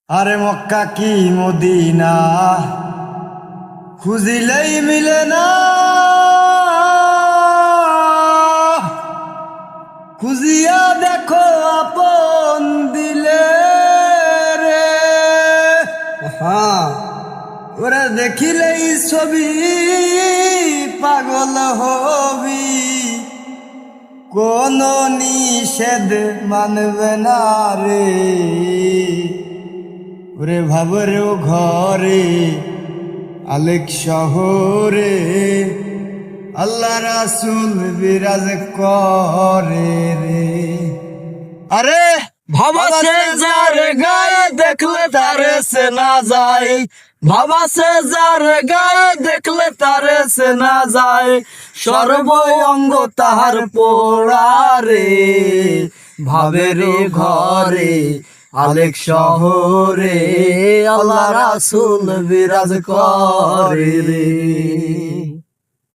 আরে মক্কা কি মদিনা খুঁজিলেই মিলে না, খুঁজিয়া দেখো আপন দিলে রে। ওরে দেখিলেই ছবি পাগল হবি, কোন নিষেধ মানবে না রে। ওরে ভাবরে ও ঘরে আলেক শহরে আল্লাহ রাসূল বিরাজ করে রে। আরে ভাবা সে যার গায়ে দেখলে তারে সে না যায়, ভাবা সে যার গায়ে দেখলে তারে সে না যায়, সর্ব অঙ্গ তাহার পোড়া রে। ভাবের ঘরে আলেক শহরে আল্লাহ রাসূল বিরাজ করে রে।